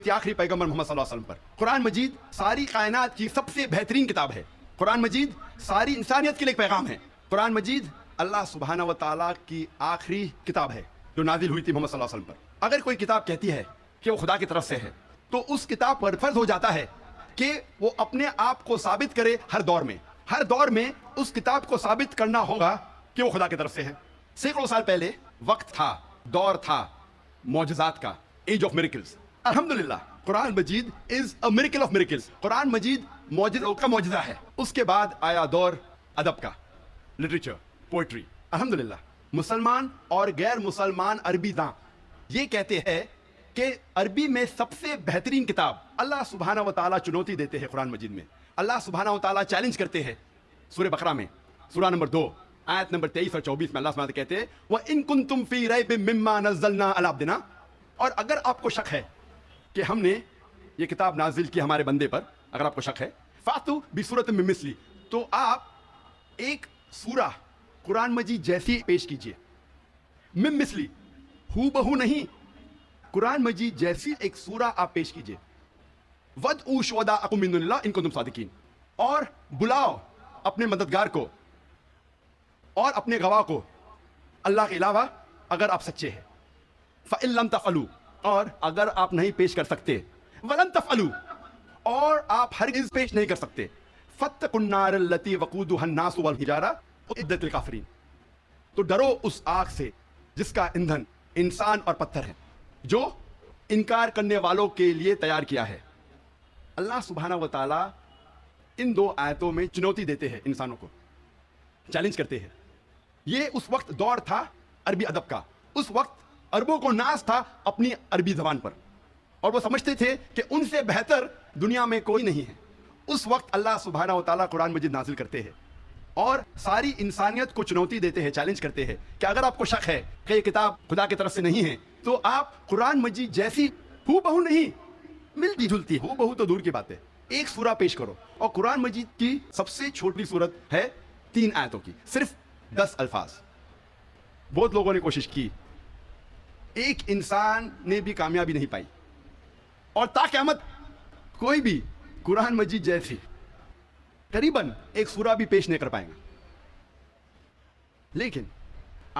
آخری پیغمبر محمد صلی اللہ علیہ وسلم پر. قرآن مجید ساری کائنات کی سب سے بہترین کتاب ہے. قرآن مجید ساری انسانیت کے لیے ایک پیغام ہے. قرآن مجید اللہ سبحانہ و تعالیٰ کی آخری کتاب ہے جو نازل ہوئی تھی محمد صلی اللہ علیہ وسلم پر. اگر کوئی کتاب کہتی ہے کہ وہ خدا کی طرف سے ہے تو اس کتاب پر فرض ہو جاتا ہے کہ وہ اپنے آپ کو ثابت کرے. ہر دور میں اس کتاب کو ثابت کرنا ہوگا کہ وہ خدا کی طرف سے ہے. سینکڑوں سال پہلے وقت تھا, دور تھا معجزات کا, ایج آف میریکلز. الحمدللہ قرآن مجید is a miracle of miracles. قرآن مجید معجزوں کا معجزہ ہے. اس کے بعد آیا دور ادب کا, لٹریچر, پوئٹری. الحمدللہ مسلمان اور غیر مسلمان عربی داں یہ کہتے ہیں کہ عربی میں سب سے بہترین کتاب اللہ سبحانہ و تعالیٰ چنوتی دیتے ہیں قرآن مجید میں. اللہ سبحانہ و تعالیٰ چیلنج کرتے ہیں سورہ بقرہ میں, سورہ نمبر 2 آیت نمبر 23 اور 24 میں اللہ سبحانہ کہتے ہیں وَإِن كُنتُمْ فِي رَيْبٍ مِّمَّا نَزَّلْنَا عَلَىٰ عَبْدِنَا. اور اگر آپ کو شک ہے کہ ہم نے یہ کتاب نازل کی ہمارے بندے پر, اگر آپ کو شک ہے فَأْتُوا بِسُورَةٍ مِّن مِّثْلِهِ, تو آپ ایک سورہ قرآن مجید جیسی پیش کیجئے. مِن مِّثْلِهِ, ہو بہو نہیں, قرآن مجید جیسی ایک سورہ آپ پیش کیجئے. وَادْعُوا شُهَدَاءَكُم مِّن دُونِ اللَّهِ إِن كُنتُمْ صَادِقِينَ, اور بلاؤ اپنے مددگار کو اور اپنے گواہ کو اللہ کے علاوہ اگر آپ سچے ہیں. فَإِن لَّمْ تَفْعَلُوا, اور اگر آپ نہیں پیش کر سکتے, وَلَن تَفْعَلُوا, اور آپ ہرگز پیش نہیں کر سکتے, فَاتَّقُوا النَّارَ الَّتِي وَقُودُهَا النَّاسُ وَالْحِجَارَةُ أُعِدَّتْ لِلْكَافِرِينَ. تو ڈرو اس آگ سے جس کا ایندھن انسان اور پتھر ہے, جو انکار کرنے والوں کے لیے تیار کیا ہے. اللہ سبحانہ و تعالیٰ ان 2 آیتوں میں چنوتی دیتے ہیں انسانوں کو, چیلنج کرتے ہیں. یہ اس وقت دور تھا عربی ادب کا. اس وقت عربوں کو ناز تھا اپنی عربی زبان پر, اور وہ سمجھتے تھے کہ ان سے بہتر دنیا میں کوئی نہیں ہے. اس وقت اللہ سبحانہ و تعالیٰ قرآن مجید نازل کرتے ہیں اور ساری انسانیت کو چنوتی دیتے ہیں, چیلنج کرتے ہیں کہ اگر آپ کو شک ہے کہ یہ کتاب خدا کی طرف سے نہیں ہے تو آپ قرآن مجید جیسی ہو بہو نہیں, ملتی جلتی, ہو بہو تو دور کی بات ہے, ایک سورہ پیش کرو. اور قرآن مجید کی سب سے چھوٹی صورت ہے 3 آیتوں کی, صرف 10 الفاظ. بہت لوگوں نے کوشش کی, ایک انسان نے بھی کامیابی نہیں پائی, اور تا قیامت کوئی بھی قرآن مجید جیسی قریباً ایک سورہ بھی پیش نہیں کر پائیں گا. لیکن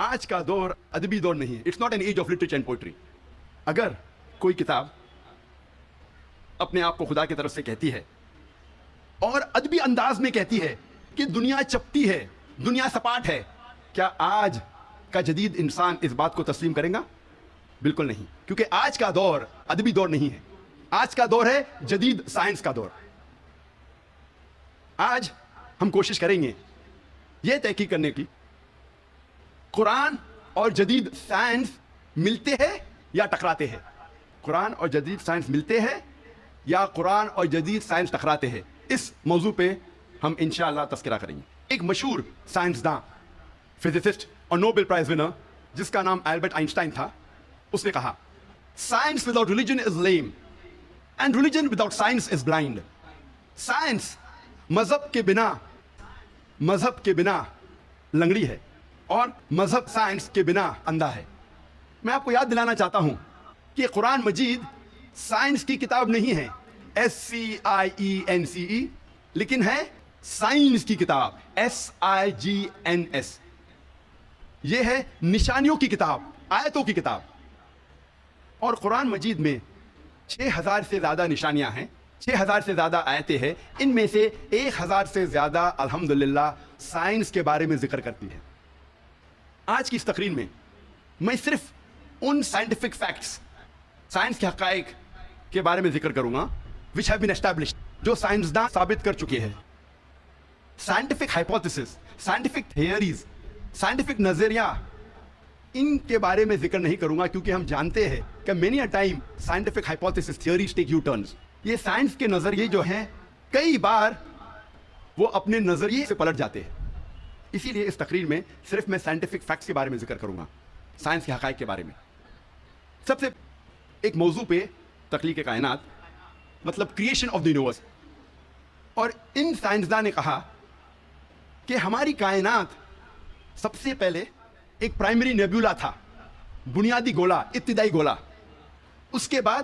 آج کا دور ادبی دور نہیں ہے. It's not an age of literature and poetry. اگر کوئی کتاب اپنے آپ کو خدا کی طرف سے کہتی ہے اور ادبی انداز میں کہتی ہے کہ دنیا چپٹی ہے, دنیا سپاٹ ہے, کیا آج کا جدید انسان اس بات کو تسلیم کرے گا؟ بالکل نہیں, کیونکہ آج کا دور ادبی دور نہیں ہے. آج کا دور ہے جدید سائنس کا دور. آج ہم کوشش کریں گے یہ تحقیق کرنے کی قرآن اور جدید سائنس ملتے ہیں یا ٹکراتے ہیں, قرآن اور جدید سائنس ملتے ہیں یا قرآن اور جدید سائنس ٹکراتے ہیں. اس موضوع پہ ہم انشاءاللہ تذکرہ کریں گے. ایک مشہور سائنسداں, فزسسٹ اور نوبل پرائز ونر جس کا نام البرٹ آئنسٹائن تھا, اس نے کہا science without religion is lame and religion without science is blind. Science مذہب کے بنا لنگڑی ہے اور مذہب سائنس کے بنا اندھا ہے. میں آپ کو یاد دلانا چاہتا ہوں کہ قرآن مجید سائنس کی کتاب نہیں ہے, SCIENCE, لیکن ہے سائنس کی کتاب, SIGNS. یہ ہے نشانیوں کی کتاب, آیتوں کی کتاب. اور قرآن مجید میں 6000 سے زیادہ نشانیاں ہیں, 6000 سے زیادہ آیتیں ہیں. ان میں سے 1000 سے زیادہ الحمدللہ سائنس کے بارے میں ذکر کرتی ہے. آج کی اس تقریر میں میں صرف ان سائنٹیفک فیکٹس, سائنس کے حقائق کے بارے میں ذکر کروں گا which have been established, جو سائنسداں ثابت کر چکے ہیں. Scientific hypothesis, scientific theories, scientific نظریہ, ان کے بارے میں ذکر نہیں کروں گا کیونکہ ہم جانتے ہیں کہ many a time scientific hypothesis theories take U-turns. یہ سائنس کے نظریے جو ہیں کئی بار وہ اپنے نظریے سے پلٹ جاتے ہیں. اسی لیے اس تقریر میں صرف میں سائنٹیفک فیکٹس کے بارے میں ذکر کروں گا, سائنس کے حقائق کے بارے میں. سب سے ایک موضوع پہ تخلیق کائنات, مطلب کریشن آف دی یونیورس. اور ان سائنسداں نے کہا کہ ہماری کائنات سب سے پہلے ایک پرائمری نیبولا تھا, بنیادی گولا, ابتدائی گولا. اس کے بعد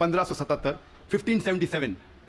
1577 1577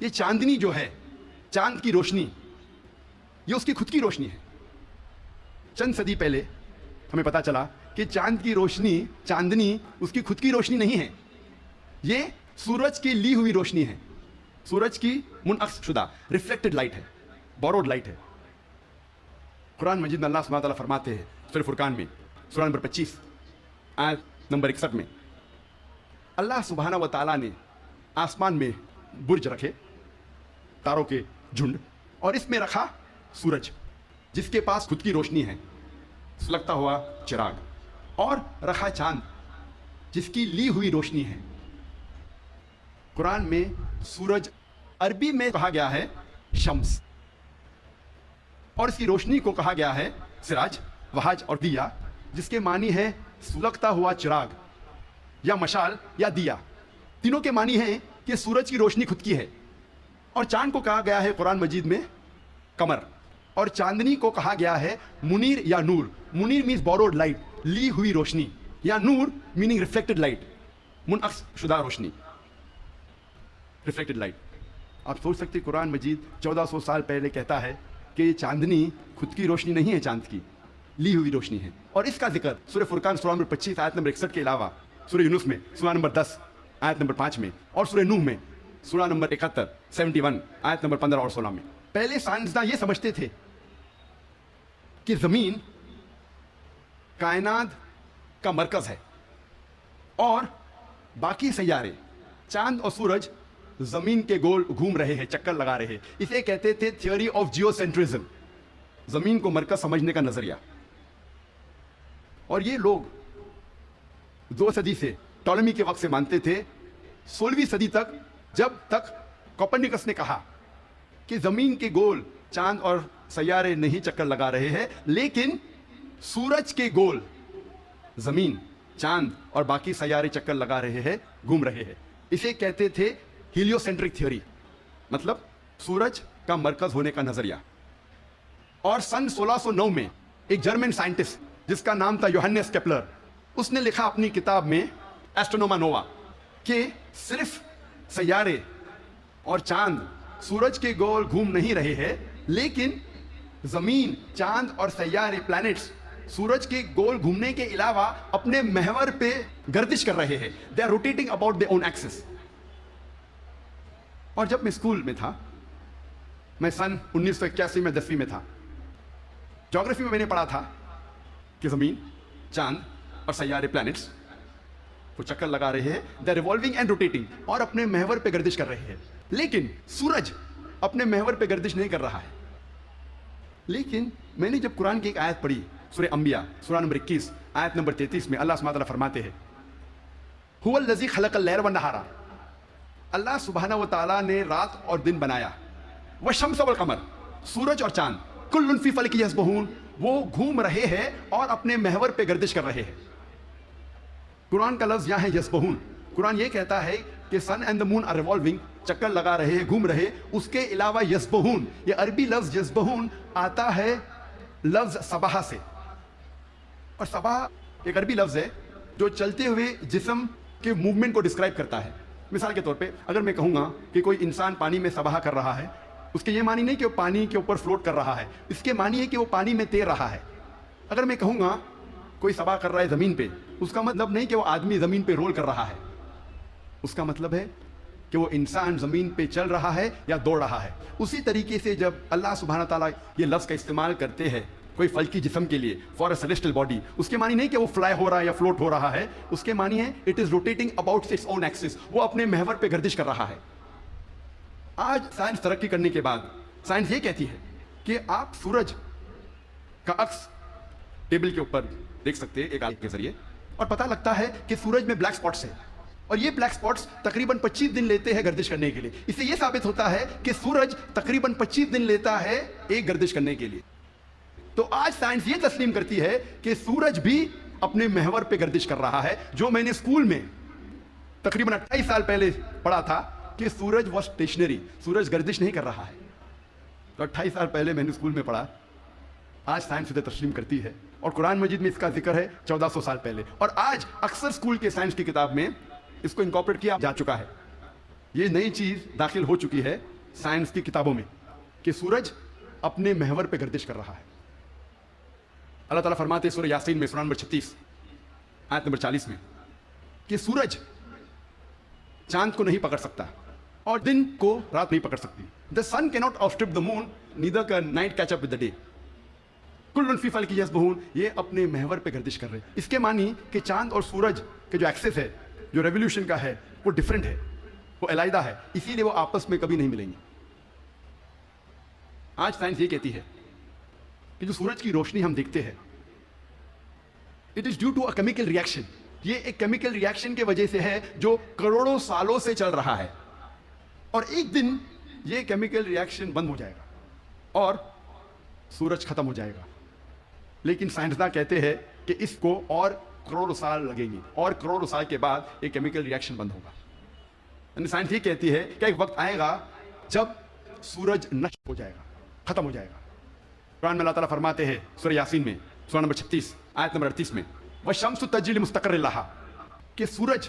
یہ چاندنی جو ہے، چاند کی روشنی، یہ اس کی خود کی روشنی ہے۔ چند صدی پہلے ہمیں پتا چلا کہ چاند کی روشنی، چاندنی اس کی خود کی روشنی نہیں ہے، یہ سورج کی لی ہوئی روشنی ہے، سورج کی منعکس شدہ ریفلیکٹڈ لائٹ ہے، بوروڈ لائٹ ہے۔ قرآن مجید میں اللہ سبحانہ تعالیٰ فرماتے ہیں سورہ فرقان میں سورہ نمبر 25 آیت نمبر 61 میں، اللہ سبحانہ و تعالیٰ نے آسمان میں برج رکھے، تاروں کے جھنڈ، اور اس میں رکھا سورج جس کے پاس خود کی روشنی ہے، سلگتا ہوا چراغ، اور رکھا چاند جس کی لی ہوئی روشنی ہے۔ قرآن میں سورج عربی میں کہا گیا ہے شمس، اور اس کی روشنی کو کہا گیا ہے سراج، وہاج اور دیا، جس کے معنی ہے سلگتا ہوا چراغ یا مشال یا دیا۔ تینوں کے معنی ہیں کہ سورج کی روشنی خود کی ہے، اور چاند کو کہا گیا ہے قرآن مجید میں قمر، اور چاندنی کو کہا گیا ہے منیر یا نور۔ منیر مینز بوروڈ لائٹ، لی ہوئی روشنی، یا نور میننگ ریفلیکٹڈ لائٹ، منعکس شدہ روشنی، ریفلیکٹڈ لائٹ۔ آپ سوچ سکتے قرآن مجید 1400 سال پہلے کہتا ہے کہ یہ چاندنی خود کی روشنی نہیں ہے، چاند کی لی ہوئی روشنی ہے، اور اس کا ذکر سورہ فرقان سورہ نمبر 25 آیت نمبر 61 کے علاوہ سورہ یونس میں سورہ نمبر 10 آیت نمبر 5 میں، اور سورہ نوح میں سورہ نمبر 71 آیت نمبر 15 اور 16 میں۔ پہلے سائنسداں یہ سمجھتے تھے کہ زمین کائنات کا مرکز ہے، اور باقی سیارے چاند اور سورج زمین کے گول گھوم رہے ہیں، چکر لگا رہے ہیں۔ اسے کہتے تھے تھیوری آف جیو سینٹرزم، زمین کو مرکز سمجھنے کا نظریہ۔ اور یہ لوگ 2 صدی سے، ٹولمی کے وقت سے مانتے تھے، 16ویں صدی تک، جب تک کوپرنیکس نے کہا کہ زمین کے گول چاند اور سیارے نہیں چکر لگا رہے ہیں، لیکن سورج کے گول زمین، چاند اور باقی سیارے چکر لگا رہے ہیں، گھوم رہے ہیں۔ اسے کہتے تھے ہیلیو سینٹرک تھیوری، مطلب سورج کا مرکز ہونے کا نظریہ۔ اور سن 1609 میں ایک جرمن سائنٹسٹ جس کا نام تھا یوہنس کیپلر، اس نے لکھا اپنی کتاب میں ایسٹرونوما نووا کہ صرف سیارے اور چاند سورج کے گول گھوم نہیں رہے ہیں، لیکن زمین، چاند اور سیارے، پلانٹس، سورج کے گول گھومنے کے علاوہ اپنے محور پہ گردش کر رہے ہیں۔ They are rotating about their own axis۔ اور جب میں اسکول میں تھا، میں سن 1981 میں 10ویں میں تھا، جغرافی میں نے پڑھا تھا کہ زمین، چاند اور سیارے، پلانٹس، وہ چکر لگا رہے ہیں، they are revolving and rotating, اور اپنے محور پہ گردش کر رہے ہیں، لیکن سورج اپنے محور پہ گردش نہیں کر رہا ہے۔ لیکن میں نے جب قرآن کی ایک آیت پڑھی، سورہ انبیاء سورہ نمبر 21 آیت نمبر 33 میں، اللہ سبحانہ تعالیٰ فرماتے ہیں هو الذی خلق اللیل والنہار، اللہ سبحانہ و تعالیٰ نے رات اور دن بنایا، والشمس والقمر، سورج اور چاند، کل فی فلک یسبحون، وہ گھوم رہے ہیں اور اپنے محور پہ گردش کر رہے ہیں۔ قرآن کا لفظ یہاں ہے یسبحون۔ قرآن یہ کہتا ہے کہ sun and the moon are revolving, چکر لگا رہے ہیں، گھوم رہے۔ اس کے علاوہ یسبحون، یہ عربی لفظ یسبحون آتا ہے لفظ صباح سے، اور صباح ایک عربی لفظ ہے جو چلتے ہوئے جسم کے موومنٹ کو ڈسکرائب کرتا ہے۔ مثال کے طور پہ اگر میں کہوں گا کہ کوئی انسان پانی میں سباہ کر رہا ہے، اس کے یہ معنی نہیں کہ وہ پانی کے اوپر فلوٹ کر رہا ہے، اس کے معنی ہے کہ وہ پانی میں تیر رہا ہے۔ اگر میں کہوں گا کوئی سباہ کر رہا ہے زمین پہ، اس کا مطلب نہیں کہ وہ آدمی زمین پہ رول کر رہا ہے، اس کا مطلب ہے کہ وہ انسان زمین پہ چل رہا ہے یا دوڑ رہا ہے۔ اسی طریقے سے جب اللہ سبحانہ تعالیٰ یہ لفظ کا استعمال کرتے ہیں کوئی فلکی جسم کے لیے، فار اے سیلیسٹل باڈی، اس کے معنی نہیں کہ وہ فلائی ہو رہا ہے یا فلوٹ ہو رہا ہے، اس کے معنی ہے it is rotating about its own axis, وہ اپنے محور پہ گردش کر رہا ہے۔ آج سائنس ترقی کرنے کے بعد سائنس یہ کہتی ہے کہ آپ سورج کا عکس ٹیبل کے اوپر دیکھ سکتے ہیں ایک آلے کے ذریعے، اور پتہ لگتا ہے کہ سورج میں بلیک سپاٹس ہیں، اور یہ بلیک سپاٹس تقریباً 25 دن لیتے ہیں گردش کرنے کے لیے۔ اس سے یہ ثابت ہوتا ہے کہ سورج تقریباً 25 دن لیتا ہے ایک گردش کرنے کے لیے۔ تو آج سائنس یہ تسلیم کرتی ہے کہ سورج بھی اپنے محور پہ گردش کر رہا ہے، جو میں نے اسکول میں تقریباً 28 سال پہلے پڑھا تھا کہ سورج واز اسٹیشنری، سورج گردش نہیں کر رہا ہے، تو 28 سال پہلے میں نے اسکول میں پڑھا۔ آج سائنس اسے تسلیم کرتی ہے، اور قرآن مجید میں اس کا ذکر ہے 1400 سال پہلے، اور آج اکثر اسکول کے سائنس کی کتاب میں اس کو انکارپوریٹ کیا جا چکا ہے۔ یہ نئی چیز داخل ہو چکی ہے سائنس کی کتابوں میں کہ سورج اپنے محور پہ گردش کر رہا ہے. اللہ تعالیٰ فرماتے ہیں سورہ یاسین میں سورہ نمبر 36 آیت نمبر 40 میں کہ سورج چاند کو نہیں پکڑ سکتا اور دن کو رات نہیں پکڑ سکتی. The sun cannot outstrip the moon, neither can night catch up with the day. کل فی فلک یسبحون. یہ اپنے محور پہ گردش کر رہے ہیں. اس کے معنی کہ چاند اور سورج کے جو ایکسس ہے جو ریولیوشن کا ہے وہ ڈفرینٹ ہے, وہ علیحدہ ہے, اسی لیے وہ آپس میں کبھی نہیں ملیں گے. آج سائنس یہ کہتی ہے کہ جو سورج کی روشنی ہم دیکھتے ہیں it is due to a chemical reaction. یہ ایک کیمیکل ریئیکشن کی وجہ سے ہے جو کروڑوں سالوں سے چل رہا ہے, اور ایک دن یہ کیمیکل ریئیکشن بند ہو جائے گا اور سورج ختم ہو جائے گا. لیکن سائنسداں کہتے ہیں کہ اس کو اور کروڑوں سال لگیں گے اور کروڑوں سال کے بعد یہ کیمیکل ریئیکشن بند ہوگا. یعنی سائنس یہ کہتی ہے کہ ایک وقت آئے گا جب سورج نشٹ ہو جائے گا, ختم ہو جائے گا. قرآن میں اللہ تعالیٰ فرماتے ہیں سورہ یاسین میں سورہ نمبر 36 آیت نمبر 38 میں وَالشَّمْسُ تَجْرِي لِمُسْتَقَرٍّ لَهَا کہ سورج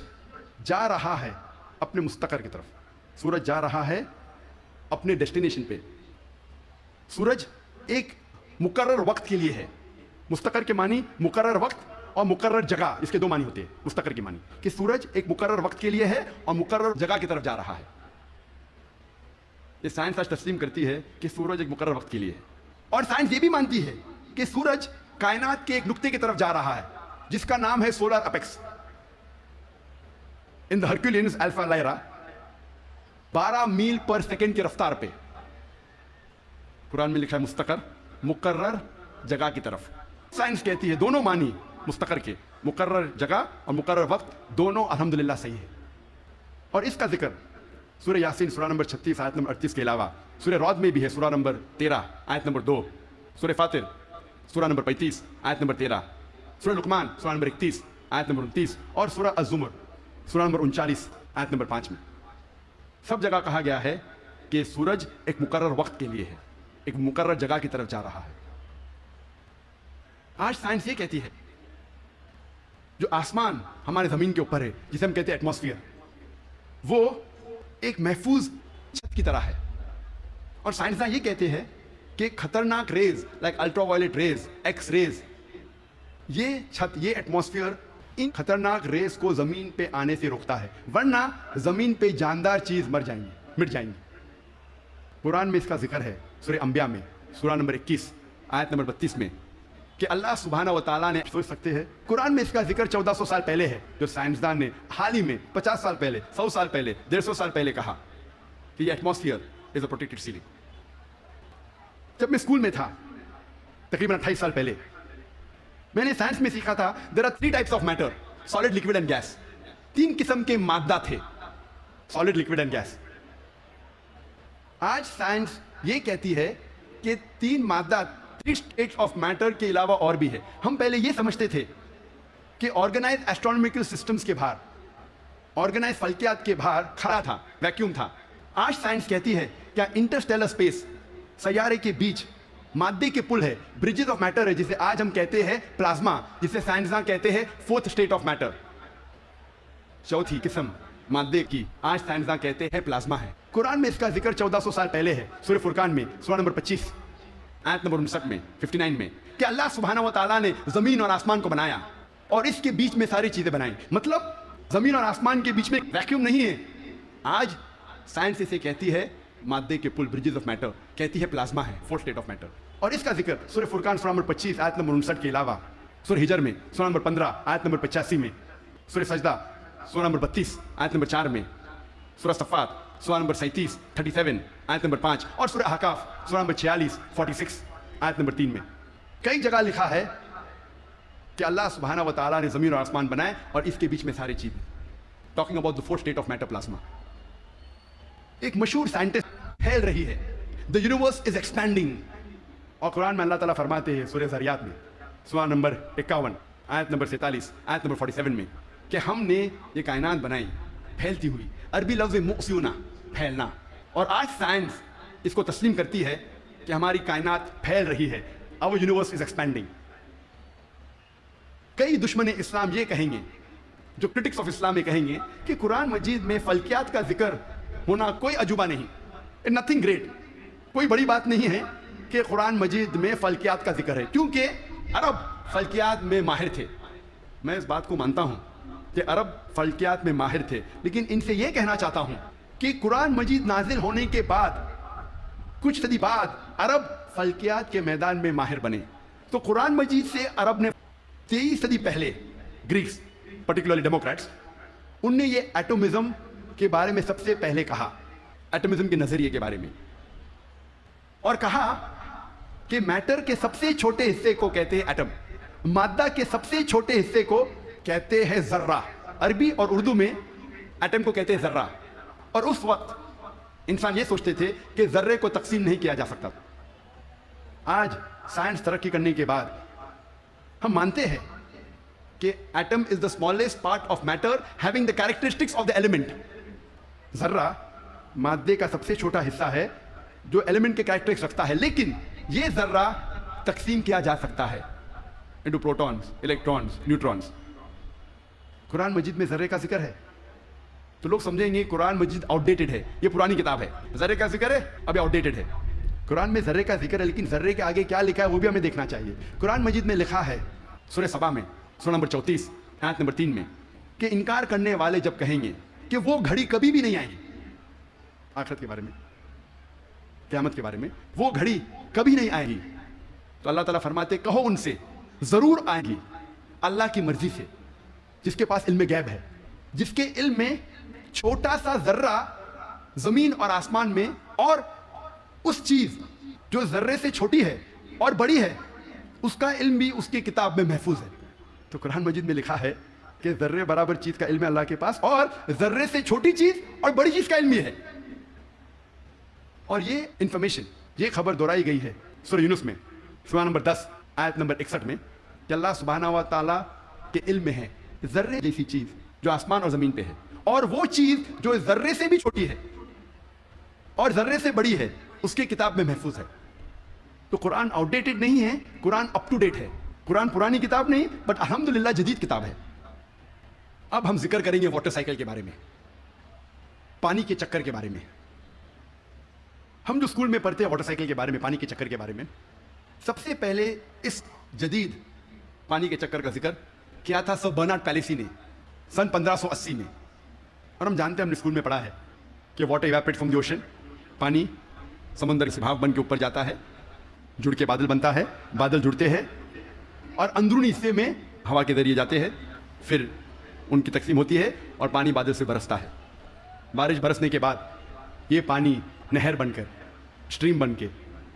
جا رہا ہے اپنے مستقر کی طرف. سورج جا رہا ہے اپنے ڈیسٹینیشن پہ. سورج ایک مقرر وقت کے لیے ہے. مستقر کے معنی مقرر وقت اور مقرر جگہ, اس کے دو معنی ہوتے ہیں. مستقر کے معنی کہ سورج ایک مقرر وقت کے لیے ہے اور مقرر جگہ کی طرف جا رہا ہے. یہ سائنس آج تسلیم کرتی ہے کہ سورج ایک مقرر وقت کے لیے ہے, اور سائنس یہ بھی مانتی ہے کہ سورج کائنات کے ایک نقطے کی طرف جا رہا ہے جس کا نام ہے سولر اپیکس. ان دا ہرکولینس الفا لائرا 12 میل پر سیکنڈ کی رفتار پہ. قرآن میں لکھا ہے مستقر, مقرر جگہ کی طرف. سائنس کہتی ہے دونوں معنی مستقر کے, مقرر جگہ اور مقرر وقت, دونوں الحمدللہ صحیح ہے. اور اس کا ذکر سورہ یاسین سورہ نمبر 36 آیت نمبر 38 کے علاوہ سورہ رعد میں بھی ہے سورہ نمبر 13 آیت نمبر 2, سورہ فاطر سورہ نمبر 35 آیت نمبر 13, سورہ لقمان سورہ نمبر 31 آیت نمبر 29 اور سورہ الزمر سورہ نمبر 39 آیت نمبر 5 میں. سب جگہ کہا گیا ہے کہ سورج ایک مقرر وقت کے لیے ہے, ایک مقرر جگہ کی طرف جا رہا ہے. آج سائنس یہ کہتی ہے جو آسمان ہمارے زمین کے اوپر ہے جسے ہم کہتے ہیں ایٹماسفیئر, وہ ایک محفوظ چھت کی طرح ہے. اور سائنسداں یہ کہتے ہیں کہ خطرناک rays like ultraviolet rays, X rays, یہ چھت, یہ ایٹماسفیئر ان خطرناک ریز کو زمین پہ آنے سے روکتا ہے, ورنہ زمین پہ جاندار چیز مر جائیں گی, مٹ جائیں گی. قرآن میں اس کا ذکر ہے سورہ انبیاء میں سورہ نمبر 21 آیت نمبر 32 میں کہ اللہ سبحانہ و تعالیٰ نے, سوچ سکتے ہیں قرآن میں اس کا ذکر 1400 سال پہلے ہے, جو سائنسدان نے حال ہی میں 50 سال پہلے, 100 سال پہلے, 150 سال پہلے کہا کہ یہ ایٹماسفیئر از اے پروٹیکٹڈ سیلنگ. جب میں اسکول میں تھا تقریباً 28 سال پہلے, میں نے سائنس میں سیکھا تھا there are 3 types of matter, solid, liquid and gas. 3 قسم کے مادہ تھے, solid, liquid and gas. آج سائنس یہ کہتی ہے کہ 3 مادہ, 3 states of matter کے علاوہ اور بھی ہے. ہم پہلے یہ سمجھتے تھے کہ آرگنائز ایسٹرونومیکل سسٹمز کے باہر, آرگنائز فلکیات کے باہر کھڑا تھا, ویکیوم تھا. آج سائنس کہتی ہے کیا انٹرسٹیلر اسپیس, سیارے کے بیچ مادے کے پل ہے, برجز آف میٹر ہے, جسے آج ہم کہتے ہیں پلازما, جسے سائنسداں کہتے ہیں 4th state of matter, 4تھی قسم مادے کی, آج سائنسداں کہتے ہیں پلازما ہے. قرآن میں اس کا ذکر 1400 سال پہلے ہے سورہ فرقان میں سورہ نمبر 25 آیت نمبر 59 میں 59 میں کہ اللہ سبحانہ و تعالیٰ نے زمین اور آسمان کو بنایا اور اس کے بیچ میں ساری چیزیں بنائیں. مطلب زمین اور آسمان کے بیچ میں ویکیوم نہیں ہے. آج سائنس اسے کہتی ہے مادے کے پل, برجز آف میٹر, کہتی ہے پلازما ہے, 4th state of matter. اور اس کا ذکر سورہ فرقان سورہ نمبر 25 آیت نمبر 59 کے علاوہ سورہ ہجر میں سورہ نمبر 15 آیت نمبر 85 میں, سورہ سجدہ سورہ نمبر 32 آیت نمبر 4 میں, سورہ صفات سورہ نمبر 37 37 آیت نمبر 5 اور سورہ احقاف سورہ نمبر 46 46 آیت نمبر 3 میں کئی جگہ لکھا ہے کہ اللہ سبحانہ و تعالیٰ نے زمین اور آسمان بنائے اور اس کے بیچ میں ساری چیزیں. Talking about the 4th state of matter, plasma. ایک مشہور سائنٹسٹ پھیل رہی ہے the universe is expanding, اور قرآن میں اللہ تعالیٰ فرماتے ہیں سورہ ذریات میں سورہ نمبر 51 آیت نمبر 47 آیت نمبر 47 میں کہ ہم نے یہ کائنات بنائی پھیلتی ہوئی. عربی لفظ مؤسیونا, پھیلنا. اور آج سائنس اس کو تسلیم کرتی ہے کہ ہماری کائنات پھیل رہی ہے, our universe is expanding. کئی دشمن اسلام یہ کہیں گے, جو کرٹکس آف اسلام یہ کہیں گے کہ قرآن مجید میں فلکیات کا ذکر ہونا کوئی عجوبہ نہیں, نتھنگ گریٹ. کوئی بڑی بات نہیں ہے کہ قرآن مجید میں فلکیات کا ذکر ہے, کیونکہ عرب فلکیات میں ماہر تھے. میں اس بات کو مانتا ہوں کہ عرب فلکیات میں ماہر تھے, لیکن ان سے یہ کہنا چاہتا ہوں کہ قرآن مجید نازل ہونے کے بعد کچھ صدی بعد عرب فلکیات کے میدان میں ماہر بنے. تو قرآن مجید سے عرب نے 23 صدی پہلے, گریکس پرٹیکولرلی ڈیموکریٹس, ان نے یہ ایٹمزم کے بارے میں سب سے پہلے کہا, ایٹمزم کے نظریے کے بارے میں, اور کہا کہ میٹر کے سب سے چھوٹے حصے کو کہتے ہیں ایٹم, مادہ کے سب سے چھوٹے حصے کو کہتے ہیں ذرہ. عربی اور اردو میں ایٹم کو کہتے ہیں ذرہ. اور اس وقت انسان یہ سوچتے تھے کہ ذرے کو تقسیم نہیں کیا جا سکتا. آج سائنس ترقی کرنے کے بعد ہم مانتے ہیں کہ atom is the smallest part of matter having the characteristics of the element. ذرہ مادے کا سب سے چھوٹا حصہ ہے جو ایلیمنٹ کے کیریکٹرسٹکس رکھتا ہے, لیکن یہ ذرہ تقسیم کیا جا سکتا ہے انٹو پروٹونز, الیکٹرونز, نیوٹرونز. قرآن مجید میں ذرے کا ذکر ہے تو لوگ سمجھیں گے قرآن مجید آؤٹ ڈیٹڈ ہے, یہ پرانی کتاب ہے. ذرے کا ذکر ہے ابھی آؤٹ ڈیٹڈ ہے. قرآن میں ذرے کا ذکر ہے, لیکن ذرے کے آگے کیا لکھا ہے وہ بھی ہمیں دیکھنا چاہیے. قرآن مجید میں لکھا ہے سورہ سبا میں, سورہ نمبر 34 آیت نمبر 3 میں, کہ انکار کرنے والے جب کہیں گے کہ وہ گھڑی کبھی بھی نہیں آئے گی, آخرت کے بارے میں, قیامت کے بارے میں, وہ گھڑی کبھی نہیں آئے گی, تو اللہ تعالیٰ فرماتے کہو ان سے ضرور آئے گی اللہ کی مرضی سے, جس کے پاس علم غیب ہے, جس کے علم میں چھوٹا سا ذرہ زمین اور آسمان میں, اور اس چیز جو ذرے سے چھوٹی ہے اور بڑی ہے اس کا علم بھی اس کی کتاب میں محفوظ ہے. تو قرآن مجید میں لکھا ہے کہ ذرے برابر چیز کا علم ہے اللہ کے پاس, اور ذرے سے چھوٹی چیز اور بڑی چیز کا علم بھی ہے. اور یہ انفارمیشن, یہ خبر دہرائی گئی ہے سورہ یونس میں سورہ نمبر 10 آیت نمبر 61 میں, کہ اللہ سبحانہ و تعالیٰ کے علم میں ہے ذرے جیسی چیز جو آسمان اور زمین پہ ہے, اور وہ چیز جو ذرے سے بھی چھوٹی ہے اور ذرے سے بڑی ہے اس کی کتاب میں محفوظ ہے. تو قرآن آؤٹ ڈیٹڈ نہیں ہے, قرآن اپ ٹو ڈیٹ ہے. قرآن پرانی کتاب نہیں, بٹ الحمدللہ جدید کتاب ہے. اب ہم ذکر کریں گے واٹر سائیکل کے بارے میں, پانی کے چکر کے بارے میں. ہم جو اسکول میں پڑھتے ہیں واٹر سائیکل کے بارے میں, پانی کے چکر کے بارے میں, سب سے پہلے اس جدید پانی کے چکر کا ذکر کیا تھا سر برنارڈ پیلیسی نے سن 1580 میں. اور ہم جانتے ہیں, ہم نے اسکول میں پڑھا ہے کہ water evaporate from the ocean, پانی سمندر سے بھاپ بن کے اوپر جاتا ہے, جڑ کے بادل بنتا ہے, بادل جڑتے ہیں اور اندرونی حصے میں ہوا کے ذریعے جاتے ہیں, پھر ان کی تقسیم ہوتی ہے اور پانی بادل سے برستا ہے. بارش برسنے کے بعد یہ پانی نہر بن کر, اسٹریم بن کے,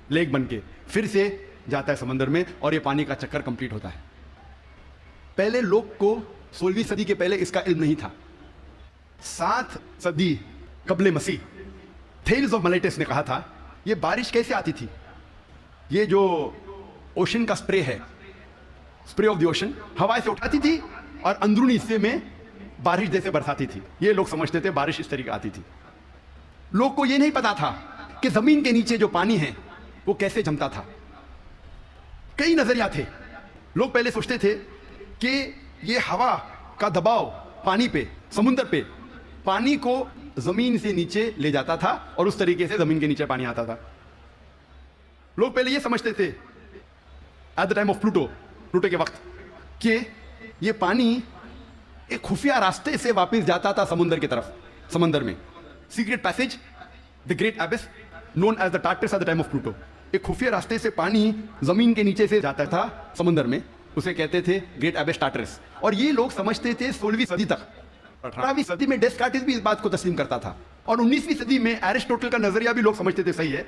لیک بن کے پھر سے جاتا ہے سمندر میں, اور یہ پانی کا چکر کمپلیٹ ہوتا ہے. پہلے لوگ کو 16ویں صدی کے پہلے اس کا علم نہیں تھا. 7 صدی قبل مسیح تھیلز آف ملیٹس نے کہا تھا یہ بارش کیسے آتی تھی. یہ جو اوشن کا سپرے ہے, سپرے آف دی اوشن, ہوا سے اٹھاتی تھی اور اندرونی حصے میں بارش جیسے برساتی تھی. یہ لوگ سمجھتے تھے بارش اس طریقے آتی تھی. لوگ کو یہ نہیں پتا تھا کہ زمین کے نیچے جو پانی ہے وہ کیسے جمتا تھا. کئی نظریات تھے. لوگ پہلے سوچتے تھے کہ یہ ہوا کا دباؤ پانی پہ, سمندر پہ, پانی کو زمین سے نیچے لے جاتا تھا اور اس طریقے سے زمین کے نیچے پانی آتا تھا. لوگ پہلے یہ سمجھتے تھے at the time of Pluto کے وقت کہ یہ پانی ایک خفیہ راستے سے واپس جاتا تھا سمندر کی طرف, سمندر میں secret passage, the great abyss known as the Tartarus at the time of Pluto. ایک خفیہ راستے سے پانی زمین کے نیچے سے جاتا تھا سمندر میں, اسے کہتے تھے گریٹ ایبس ٹارٹرس. اور یہ لوگ سمجھتے تھے 16ویں صدی تک. 18ویں صدی میں ڈیسکارٹس بھی اس بات کو تسلیم کرتا تھا, اور 19ویں صدی میں ایرسٹوٹل کا نظریہ بھی لوگ سمجھتے تھے صحیح ہے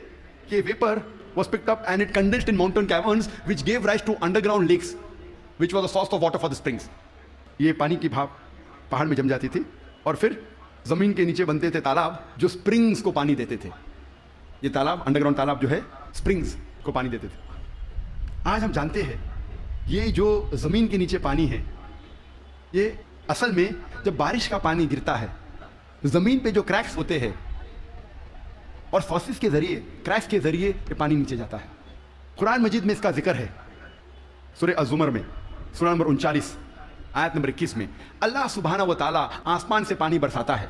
کہ viper was picked up and it condensed in mountain caverns which gave rise to underground lakes which was the source of water for the springs. یہ پانی کی بھاپ پہاڑ میں جم جاتی تھی اور پھر زمین کے نیچے بنتے تھے تالاب جو سپرنگز کو پانی دیتے تھے. یہ تالاب, انڈر گراؤنڈ تالاب جو ہے, سپرنگز کو پانی دیتے تھے. آج ہم جانتے ہیں یہ جو زمین کے نیچے پانی ہے یہ اصل میں جب بارش کا پانی گرتا ہے زمین پہ جو کریکس ہوتے ہیں اور فوسس کے ذریعے, کریکس کے ذریعے یہ پانی نیچے جاتا ہے. قرآن مجید میں اس کا ذکر ہے سورہ الزمر میں سورہ نمبر 39 آیت نمبر 21 میں. اللہ سبحانہ و تعالیٰ آسمان سے پانی برساتا ہے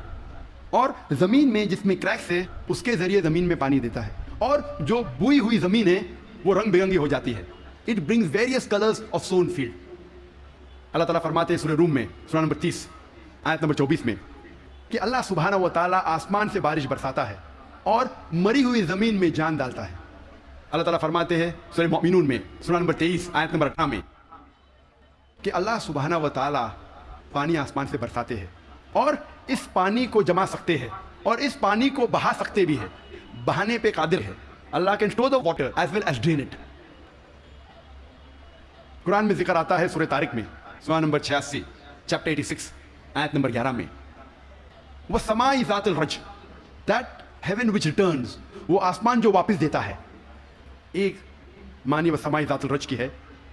اور زمین میں جس میں کریکس ہے اس کے ذریعے زمین میں پانی دیتا ہے, اور جو بوئی ہوئی زمین ہے وہ رنگ برنگی ہو جاتی ہے. It brings various colours of sown field. اللہ تعالیٰ فرماتے ہیں سورہ روم میں سورہ نمبر 30 آیت نمبر 24 میں کہ اللہ سبحانہ و تعالیٰ آسمان سے بارش برساتا ہے اور مری ہوئی زمین میں جان ڈالتا ہے. اللہ تعالیٰ فرماتے ہیں سورہ مومنون میں سورہ نمبر 23 آیت نمبر 18 میں کہ اللہ سبحانہ و تعالیٰ پانی آسمان سے برساتے ہیں اور اس پانی کو جما سکتے ہیں اور اس پانی کو بہا سکتے بھی ہیں, بہانے پہ قادر ہے. اللہ can store the water as well as drain it. قرآن میں ذکر آتا ہے سورہ طارق میں سورہ نمبر 86 چیپٹر 86 آیت نمبر 11 میں وَالسَّمَاءِ ذَاتِ الرَّجْعِ, that heaven which returns, وہ آسمان جو واپس دیتا ہے. ایک معنی وَالسَّمَاءِ ذَاتِ الرَّجْعِ کی ہے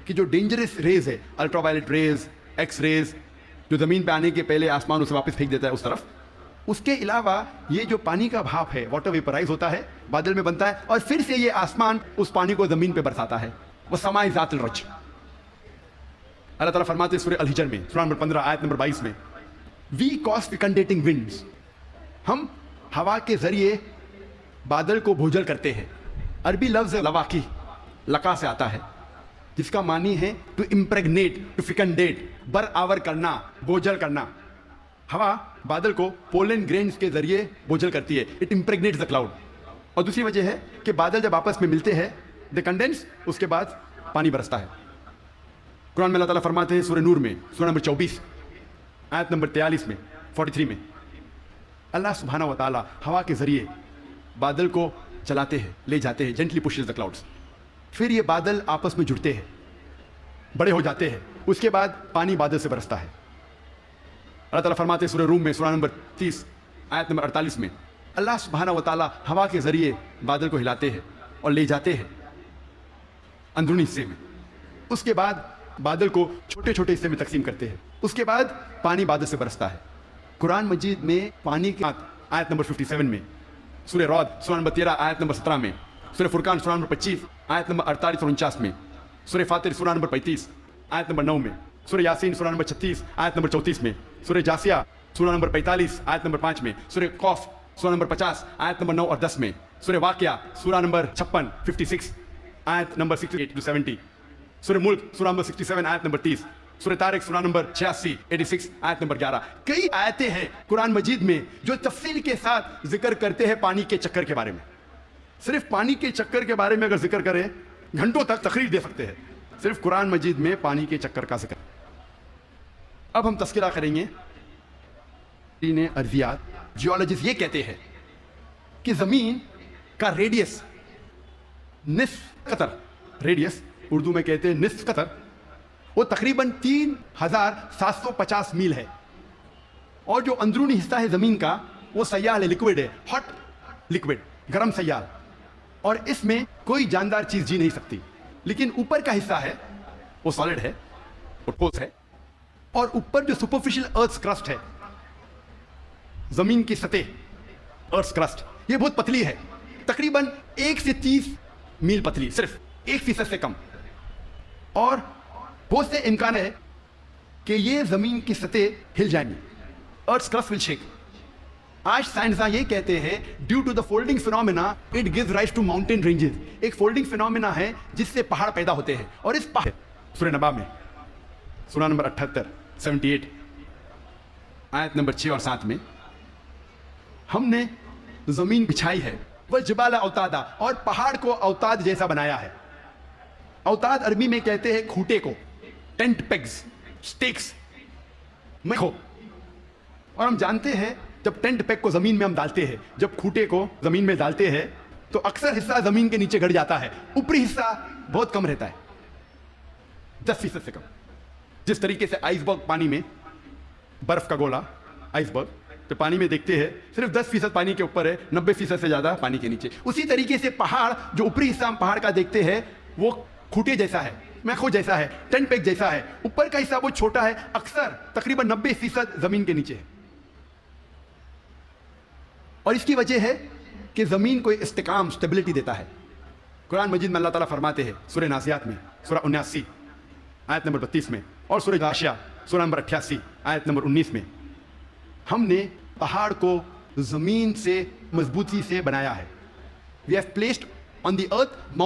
کہ جو ڈینجرس ریز ہے, ultraviolet rays, X rays, جو زمین پہ آنے کے پہلے آسمان اسے واپس پھینک دیتا ہے اس طرف. اس کے علاوہ یہ جو پانی کا بھاپ ہے, واٹر ویپرائز ہوتا ہے, بادل میں بنتا ہے اور پھر سے یہ آسمان اس پانی کو زمین پہ برساتا ہے. وَالسَّمَاءِ ذَاتِ الرَّجْعِ. اللہ تعالیٰ فرماتے ہیں سورہ الحجر میں سورہ نمبر 15 آیت نمبر 22 میں وی کاز فیکنڈیٹنگ ونڈز, ہم ہوا کے ذریعے بادل کو بھوجل کرتے ہیں. عربی لفظ لواقی لقا سے آتا ہے جس کا معنی ہے ٹو امپریگنیٹ, ٹو فیکنڈیٹ, برآور کرنا, بوجھل کرنا. ہوا بادل کو پولن گرینز کے ذریعے بوجھل کرتی ہے. It impregnates the cloud. اور دوسری وجہ ہے کہ بادل جب آپس میں ملتے ہیں دے کنڈینس, اس کے بعد پانی برستا ہے. قرآن میں اللہ تعالیٰ فرماتے ہیں سورہ نور میں سورہ نمبر 24 آیت نمبر 43 میں 43 میں اللہ سبحانہ و تعالیٰ ہوا کے ذریعے بادل کو چلاتے ہیں, لے جاتے ہیں, جنٹلی پشز دا کلاؤڈس. پھر یہ بادل آپس میں جڑتے ہیں, بڑے ہو جاتے ہیں, اس کے بعد پانی بادل سے برستا ہے. اللہ تعالیٰ فرماتے ہیں سورہ روم میں سورہ نمبر 30 آیت نمبر 48 میں اللہ سبحانہ و تعالیٰ ہوا کے ذریعے بادل کو ہلاتے ہیں اور لے جاتے ہیں اندرونی حصے میں. اس کے بعد بادل کو چھوٹے چھوٹے حصے میں تقسیم کرتے ہیں. اس کے بعد پانی بادل سے برستا ہے. قرآن مجید میں پانی کی آیت نمبر 57 میں, سورہ رعد سورہ نمبر 13 آیت نمبر 17 میں, سورہ فرقان سورہ نمبر 25 آیت نمبر 48 اور 49 میں, سورہ فاطر سورہ نمبر 35 آیت نمبر 9 میں, سورہ یاسین سورہ نمبر 36 آیت نمبر 34 میں, سورہ جاسیہ سورہ نمبر 45 آیت نمبر 5 میں, سورہ قاف سورہ نمبر 50 آیت نمبر 9 اور 10 میں, سورہ واقعہ سورہ نمبر 56 آیت نمبر 68 to 70, سورہ ملک سورہ نمبر 67 آیت نمبر 30, سورہ طارق سورہ نمبر 86 آیت نمبر 11. کئی آیتیں ہیں قرآن مجید میں جو تفصیل کے ساتھ ذکر کرتے ہیں پانی کے چکر کے بارے میں. صرف پانی کے چکر کے بارے میں اگر ذکر کریں گھنٹوں تک تقریر دے سکتے ہیں, صرف قرآن مجید میں پانی کے چکر کا ذکر. اب ہم تذکرہ کریں گے ارضیات. جیولوجسٹ یہ کہتے ہیں کہ زمین کا ریڈیس نصف قطر, ریڈیس اردو میں کہتے ہیں نصف قطر, وہ تقریباً 3750 میل ہے. اور جو اندرونی حصہ ہے زمین کا وہ سیال ہے, لکوڈ ہے, ہاٹ لکوڈ, گرم سیال, اور اس میں کوئی جاندار چیز جی نہیں سکتی. لیکن اوپر کا حصہ ہے وہ سالڈ ہے, وہ ٹھوس ہے. اور اوپر جو سپرفیشل ارتھ کرسٹ ہے, زمین کی سطح, ارتھ کرسٹ, یہ بہت پتلی ہے, تقریباً 1 سے 30 میل پتلی, صرف 1% سے کم. اور بہت سے امکان ہے کہ یہ زمین کی سطح ہل جائیں گی, ارتھ کرسٹ ول شیک. آج سائنسداں یہ کہتے ہیں due to the folding phenomena it gives rise to mountain ranges. ایک فولڈنگ فینومینا ہے جس سے پہاڑ پیدا ہوتے ہیں, اور اس پہاڑ سورہ نبا میں سورہ نمبر 78 آیت نمبر 6 اور 7 میں ہم نے زمین بچھائی ہے, والجبال اوتادا, اور پہاڑ کو اوتاد جیسا بنایا ہے. اوتاد عربی میں کہتے ہیں کھوٹے کو, ٹینٹ پیگز, سٹیکس, مکھو. اور ہم جانتے ہیں جب ٹینٹ پیگ کو زمین میں ہم ڈالتے ہیں, جب کھوٹے کو زمین میں ڈالتے ہیں تو اکثر حصہ زمین کے نیچے گڑ جاتا ہے, اوپری حصہ بہت کم رہتا ہے, 10% سے کم. جس طریقے سے آئس برگ پانی میں, برف کا گولا آئس برگ تو پانی میں دیکھتے ہیں صرف 10% پانی کے اوپر ہے, 90% سے زیادہ پانی کے نیچے. اسی طریقے سے پہاڑ, جو اوپری حصہ ہم پہاڑ کا دیکھتے ہیں وہ کھوٹے جیسا ہے, میخو جیسا ہے, ٹینٹ پیگ جیسا ہے. اوپر کا حصہ وہ چھوٹا ہے, اکثر تقریباً 90% زمین کے نیچے ہے. اور اس کی وجہ ہے کہ زمین کو استحکام, اسٹیبلٹی دیتا ہے. قرآن مجید میں اللہ تعالیٰ فرماتے ہیں سورہ نازیات میں سورہ 79 آیت نمبر 32 میں, اور سورہ غاشیہ سورہ نمبر 88 آیت نمبر 19 میں ہم نے پہاڑ کو زمین سے مضبوطی سے بنایا ہے. We have placed on the earth